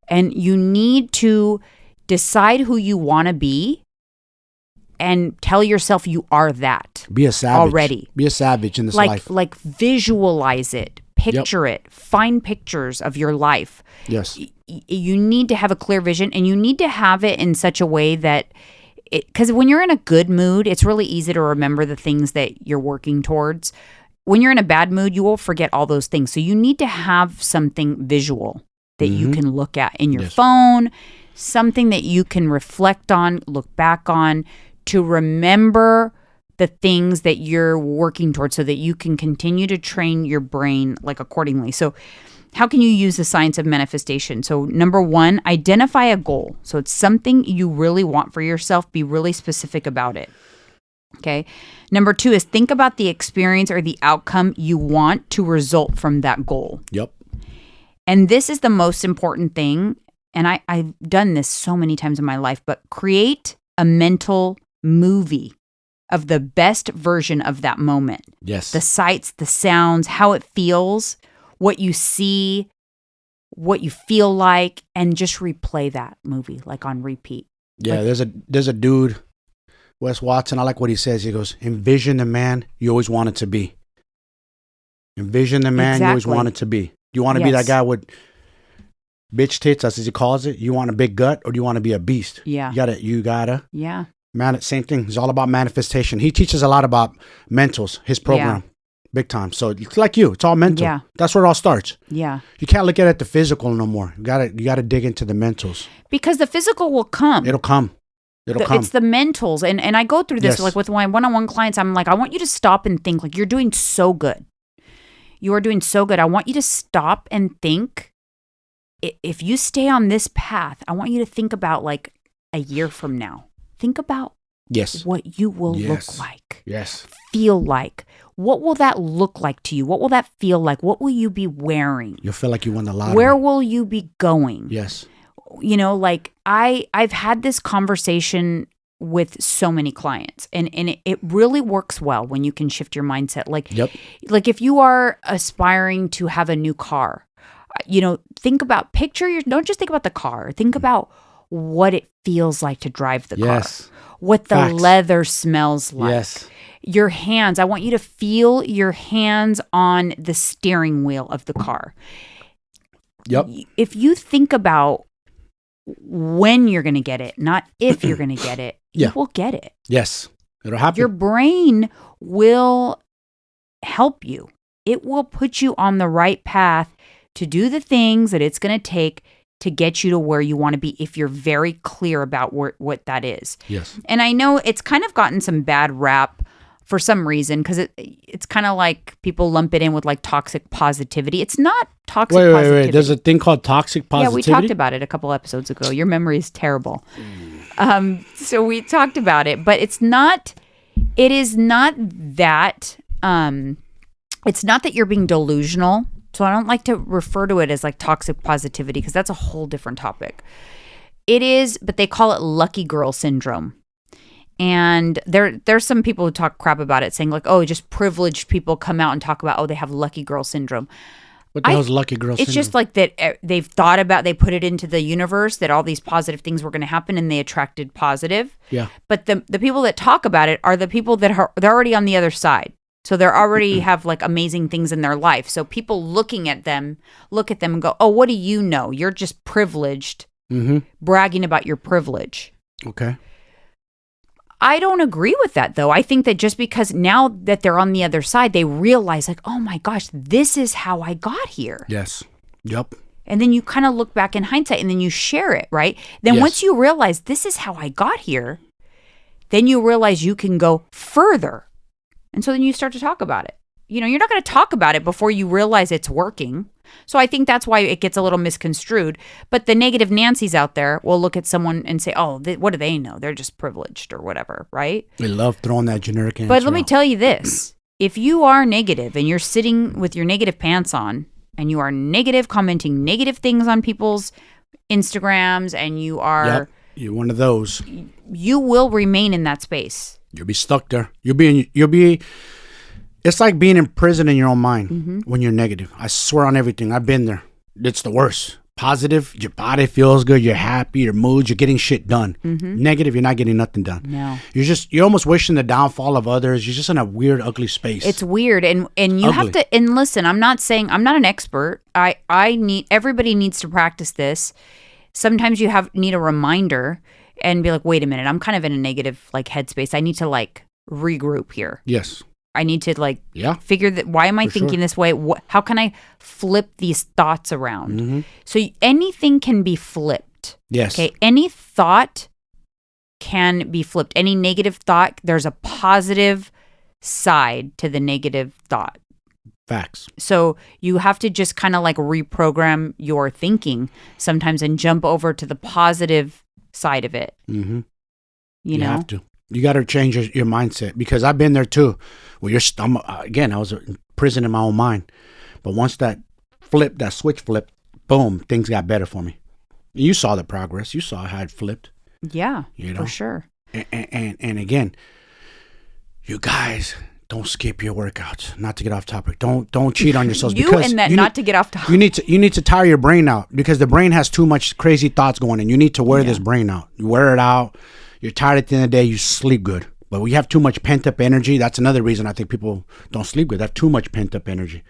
A: And you need to decide who you want to be and tell yourself you are that.
B: Be a savage.
A: Already.
B: Be a savage in this life.
A: Like visualize it. Picture it. Find pictures of your life.
B: Yes.
A: You need to have a clear vision, and you need to have it in such a way that because when you're in a good mood, it's really easy to remember the things that you're working towards. When you're in a bad mood, you will forget all those things. So you need to have something visual that you can look at in your phone, something that you can reflect on, look back on, to remember the things that you're working towards so that you can continue to train your brain like accordingly. So how can you use the science of manifestation? So number one, identify a goal. So it's something you really want for yourself. Be really specific about it. Okay. Number two is think about the experience or the outcome you want to result from that goal.
B: Yep.
A: And this is the most important thing. And I've done this so many times in my life, but create a mental movie of the best version of that moment.
B: Yes.
A: The sights, the sounds, how it feels, what you see, what you feel like, and just replay that movie like on repeat.
B: Yeah, there's a dude, Wes Watson. I like what he says. He goes, envision the man you always wanted to be. Envision the man you always
A: Exactly.
B: wanted to be. You want to be that guy with bitch tits, as he calls it. You want a big gut, or do you want to be a beast?
A: Yeah.
B: You gotta.
A: Yeah.
B: Man, same thing. It's all about manifestation. He teaches a lot about mentals, his program, big time. So it's like you. It's all mental.
A: Yeah.
B: That's where it all starts.
A: Yeah.
B: You can't look at it the physical no more. You gotta dig into the mentals.
A: Because the physical will come.
B: It'll come.
A: It's the mentals. And I go through this
B: Yes.
A: like with my one-on-one clients. I'm like, I want you to stop and think, like, you're doing so good. You are doing so good. I want you to stop and think, if you stay on this path, I want you to think about like a year from now. Think about what you will look like.
B: Yes.
A: Feel like. What will that look like to you? What will that feel like? What will you be wearing?
B: You'll feel like you won the lottery.
A: Where will you be going?
B: Yes.
A: You know, like I've had this conversation with so many clients, and it really works well when you can shift your mindset. Like, like if you are aspiring to have a new car, you know, don't just think about the car. Think about what it feels like to drive the car. What the leather smells like.
B: Yes.
A: Your hands. I want you to feel your hands on the steering wheel of the car.
B: Yep.
A: If you think about when you're going to get it, not if you're going to get it, you will get it.
B: Yes. It'll happen.
A: Your brain will help you. It will put you on the right path to do the things that it's going to take to get you to where you want to be if you're very clear about what that is.
B: Yes.
A: And I know it's kind of gotten some bad rap for some reason, because it's kind of like people lump it in with like toxic positivity. It's not toxic positivity. Wait.
B: There's a thing called toxic positivity?
A: Yeah, we talked about it a couple episodes ago. Your memory is terrible. So we talked about it, but it is not that, it's not that you're being delusional. So I don't like to refer to it as like toxic positivity, because that's a whole different topic. It is, but they call it lucky girl syndrome. And there's some people who talk crap about it, saying like, oh, just privileged people come out and talk about, oh, they have lucky girl syndrome.
B: What the hell is lucky girl syndrome?
A: It's just like that they've thought about, they put it into the universe that all these positive things were going to happen, and they attracted positive.
B: Yeah.
A: But the people that talk about it are the people that they're already on the other side. So they already have like amazing things in their life. So people look at them and go, oh, what do you know? You're just privileged, bragging about your privilege.
B: Okay.
A: I don't agree with that, though. I think that just because now that they're on the other side, they realize like, oh my gosh, this is how I got here.
B: Yes. Yep.
A: And then you kind of look back in hindsight and then you share it, right? Then once you realize this is how I got here, then you realize you can go further. And so then you start to talk about it. You know, you're not going to talk about it before you realize it's working. So I think that's why it gets a little misconstrued. But the negative Nancys out there will look at someone and say, oh, what do they know? They're just privileged or whatever, right?
B: They love throwing that generic answer.
A: But let me tell you this. If you are negative and you're sitting with your negative pants on and you are negative, commenting negative things on people's Instagrams, and you are...
B: Yep. You're one of those.
A: You will remain in that space.
B: You'll be stuck there. It's like being in prison in your own mind when you're negative. I swear on everything. I've been there. It's the worst. Positive, your body feels good. You're happy. Your mood, you're getting shit done. Negative, you're not getting nothing done.
A: No.
B: You're almost wishing the downfall of others. You're just in a weird, ugly space.
A: It's weird. And you have to, and listen, I'm not an expert. Everybody needs to practice this. Sometimes you need a reminder and be like, wait a minute, I'm kind of in a negative like headspace. I need to like regroup here.
B: Yes.
A: I need to like figure that, why am I thinking this way? How can I flip these thoughts around? So anything can be flipped.
B: Yes.
A: Okay. Any thought can be flipped. Any negative thought, there's a positive side to the negative thought.
B: Facts.
A: So you have to just kind of like reprogram your thinking sometimes and jump over to the positive side of it. You
B: have to. You got to change your mindset, because I've been there too. Well, I was in prison in my own mind. But once that switch flipped, boom, things got better for me. You saw the progress. You saw how it flipped.
A: Yeah, for sure.
B: And again, you guys, don't skip your workouts. Not to get off topic. Don't cheat on yourselves.
A: Not to get off topic.
B: You need to tire your brain out, because the brain has too much crazy thoughts going in. You need to wear this brain out. You wear it out. You're tired at the end of the day, you sleep good. But we have too much pent-up energy. That's another reason I think people don't sleep good. They have too much pent-up energy.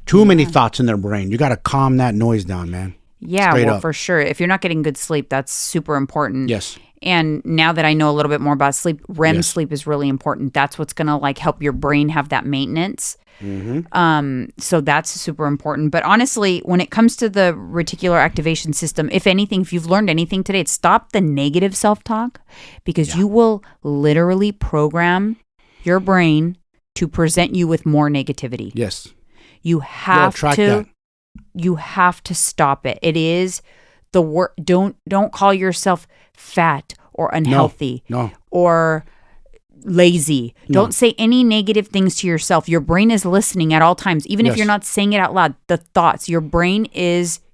B: Too many thoughts in their brain. You got to calm that noise down, man.
A: Yeah,
B: Straight
A: well,
B: up.
A: for sure. If you're not getting good sleep, that's super important.
B: Yes.
A: And now that I know a little bit more about sleep, REM
B: Yes.
A: sleep is really important. That's what's going to like help your brain have that maintenance. So that's super important. But honestly, when it comes to the reticular activation system, if anything, if you've learned anything today, it's stop the negative self-talk, because you will literally program your brain to present you with more negativity.
B: Yes.
A: You have to. You have to stop it. It is the work. Don't call yourself fat or unhealthy or lazy. No. Don't say any negative things to yourself. Your brain is listening at all times, even if you're not saying it out loud. The thoughts, your brain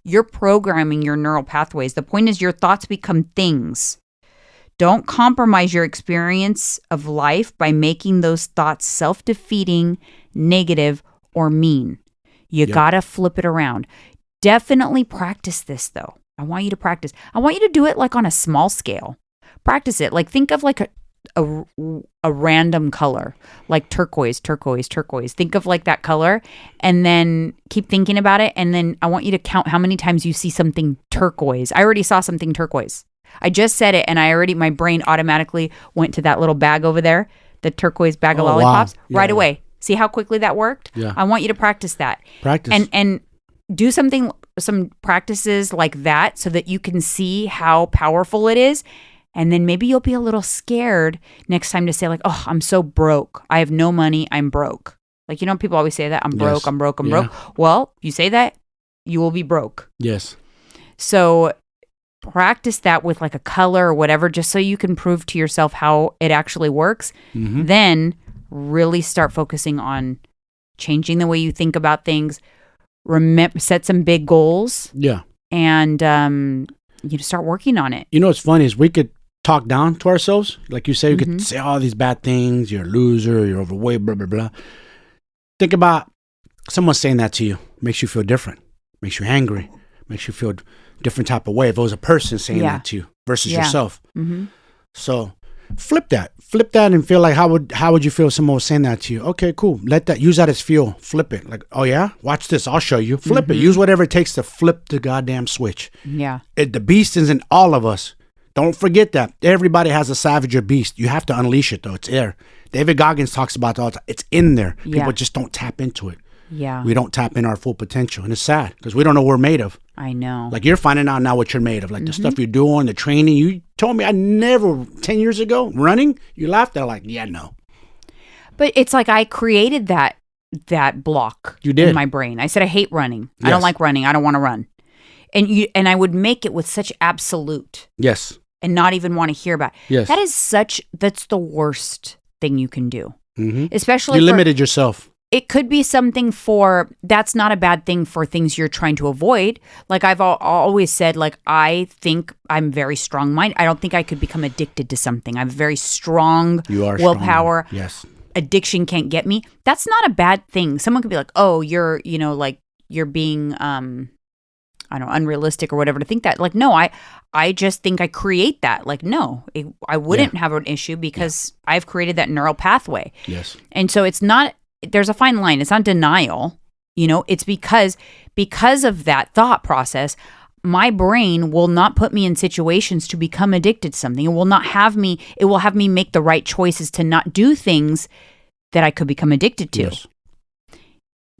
A: you're programming your neural pathways. The point is your thoughts become things. Don't compromise your experience of life by making those thoughts self-defeating, negative, or mean. You gotta flip it around. Definitely practice this, though. I want you to practice. I want you to do it like on a small scale. Practice it. Like think of like a random color, like turquoise. Think of like that color, and then keep thinking about it. And then I want you to count how many times you see something turquoise. I already saw something turquoise. I just said it, and my brain automatically went to that little bag over there, the turquoise bag of lollipops, right away. See how quickly that worked?
B: Yeah.
A: I want you to practice that. And do some practices like that so that you can see how powerful it is. And then maybe you'll be a little scared next time to say like, oh, I'm so broke. I have no money. I'm broke. Like, you know, people always say that. I'm broke. I'm broke. I'm broke. Well, you say that, you will be broke.
B: Yes.
A: So practice that with like a color or whatever, just so you can prove to yourself how it actually works. Then really start focusing on changing the way you think about things. Set some big goals. Yeah. And you start working on it.
B: You know what's funny is we could talk down to ourselves. Like you say, you could say all these bad things. You're a loser. You're overweight, blah, blah, blah. Think about someone saying that to you. Makes you feel different. Makes you angry. Makes you feel different type of way. If it was a person saying that to you versus yourself. So flip that and feel like how would you feel if someone was saying that to you? Okay, cool. Use that as fuel. Flip it. Like, oh yeah, watch this. I'll show you. Flip it. Use whatever it takes to flip the goddamn switch. Yeah. The beast is in all of us. Don't forget that. Everybody has a savage or beast. You have to unleash it though. It's there. David Goggins talks about it all the time. It's in there. People just don't tap into it. Yeah. We don't tap in our full potential. And it's sad because we don't know what we're made of.
A: I know.
B: Like you're finding out now what you're made of. Like the stuff you're doing, the training. You told me 10 years ago, running, you laughed at like, yeah, no.
A: But it's like I created that block in my brain. I said, I hate running. Yes. I don't like running. I don't want to run. And I would make it with such absolute. Yes. And not even want to hear about it. Yes. That's the worst thing you can do. Especially
B: you limited yourself.
A: It could be something that's not a bad thing for things you're trying to avoid. Like I've always said, like, I think I'm very strong-minded. I don't think I could become addicted to something. I have very strong willpower. Yes. Addiction can't get me. That's not a bad thing. Someone could be like, oh, you're being, unrealistic or whatever to think that. Like, no, I just think I create that. Like, no, I wouldn't have an issue because I've created that neural pathway. Yes. And so it's not... There's a fine line. It's not denial, it's because of that thought process, my brain will not put me in situations to become addicted to something. It will have me make the right choices to not do things that I could become addicted to. Yes.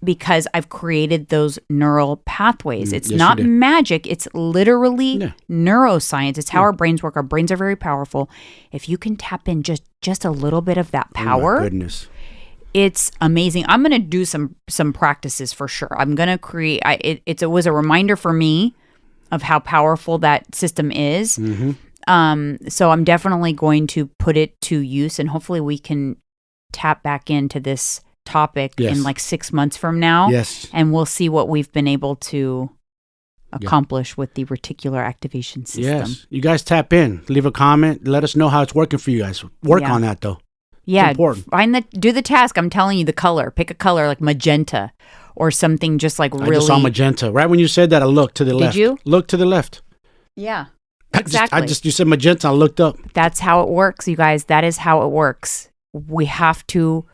A: Because I've created those neural pathways. It's not magic. It's literally neuroscience. It's how our brains work. Our brains are very powerful. If you can tap in just a little bit of that power. Oh my goodness. It's amazing. I'm going to do some practices for sure. I'm going to create. It was a reminder for me of how powerful that system is. So I'm definitely going to put it to use, and hopefully we can tap back into this topic in like 6 months from now. Yes, and we'll see what we've been able to accomplish with the reticular activation system. Yes,
B: you guys tap in, leave a comment, let us know how it's working for you guys. Work on that though.
A: Yeah, do the task. I'm telling you the color. Pick a color like magenta or something just like really. I
B: just saw magenta. Right when you said that, I looked to the left.
A: Did you?
B: Look to the left.
A: Yeah, exactly.
B: You said magenta, I looked up.
A: That's how it works, you guys. That is how it works. We have to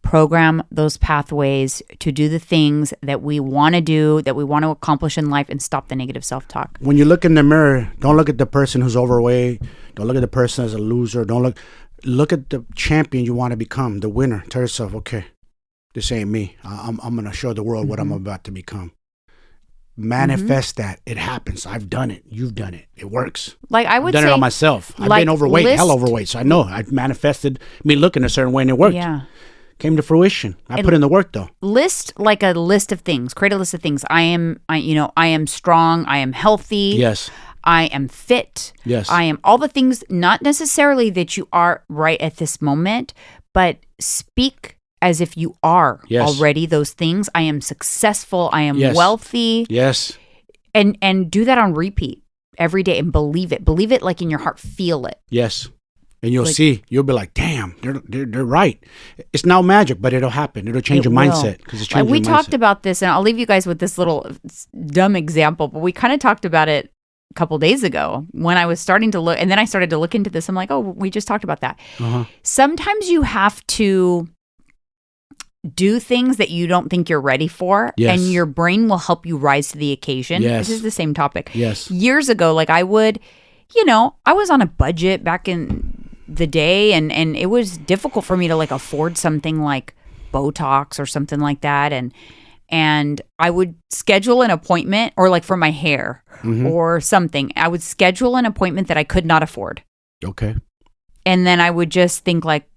A: program those pathways to do the things that we want to do, that we want to accomplish in life, and stop the negative self-talk.
B: When you look in the mirror, don't look at the person who's overweight. Don't look at the person as a loser. Don't look at the champion you want to become, the winner. Tell yourself, okay, this ain't me. I'm going to show the world what I'm about to become. Manifest that. It happens. I've done it. You've done it. It works.
A: Like I would
B: I've done
A: say,
B: it on myself. I've
A: like
B: been overweight, hell overweight. So I know I've manifested me looking a certain way and it worked.
A: Yeah.
B: Came to fruition. I put in the work though.
A: List like a list of things. Create a list of things. I am strong. I am healthy.
B: Yes.
A: I am fit.
B: Yes.
A: I am all the things, not necessarily that you are right at this moment, but speak as if you are already those things. I am successful. I am wealthy.
B: Yes.
A: And do that on repeat every day and believe it. Believe it like in your heart. Feel it.
B: Yes. And you'll see. You'll be like, damn, they're right. It's now magic, but it'll happen. It'll change your mindset. Because it's changing
A: we
B: your
A: talked
B: mindset.
A: about this, and I'll leave you guys with this little dumb example, but we kind of talked about it a couple days ago when I was starting to look, and then I started to look into this. I'm like, oh, we just talked about that. Sometimes you have to do things that you don't think you're ready for, and your brain will help you rise to the occasion. This is the same topic. Years ago, like I would, I was on a budget back in the day, and it was difficult for me to like afford something like Botox or something like that, and I would schedule an appointment, or like for my hair or something, I would schedule an appointment that I could not afford.
B: Okay.
A: And then I would just think like,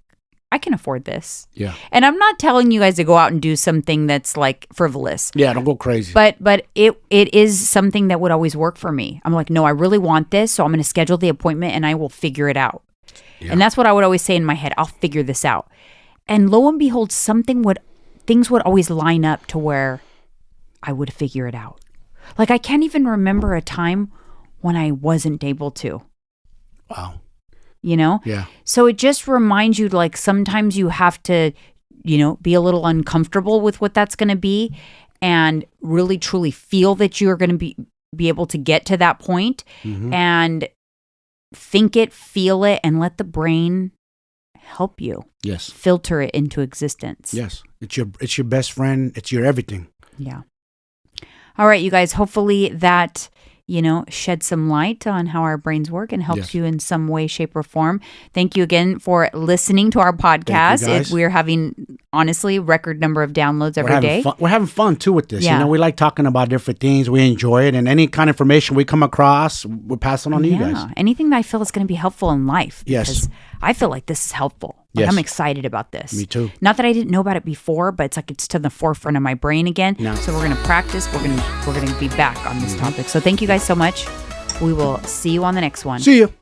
A: I can afford this.
B: Yeah.
A: And I'm not telling you guys to go out and do something that's like frivolous.
B: Yeah, don't go crazy.
A: But it is something that would always work for me. I'm like, no, I really want this, so I'm going to schedule the appointment and I will figure it out. Yeah. And that's what I would always say in my head. I'll figure this out. And lo and behold, things would always line up to where I would figure it out. Like I can't even remember a time when I wasn't able to.
B: Wow.
A: Yeah. So it just reminds you, like, sometimes you have to, be a little uncomfortable with what that's going to be and really truly feel that you're going to be able to get to that point and think it, feel it, and let the brain help you.
B: Yes.
A: Filter it into existence.
B: Yes. It's your best friend. It's your everything.
A: Yeah. All right, you guys, hopefully that shed some light on how our brains work and helps you in some way, shape, or form. Thank you again for listening to our podcast. We're having, honestly, record number of downloads every day.
B: We're having fun, too, with this. We like talking about different things. We enjoy it. And any kind of information we come across, we're passing on to you guys.
A: Anything that I feel is going to be helpful in life.
B: Yes.
A: Because I feel like this is helpful. I'm excited about this.
B: Me too.
A: Not that I didn't know about it before, but it's like it's to the forefront of my brain again. No. So we're going to practice. We're going to be back on this topic. So thank you guys so much. We will see you on the next one.
B: See you.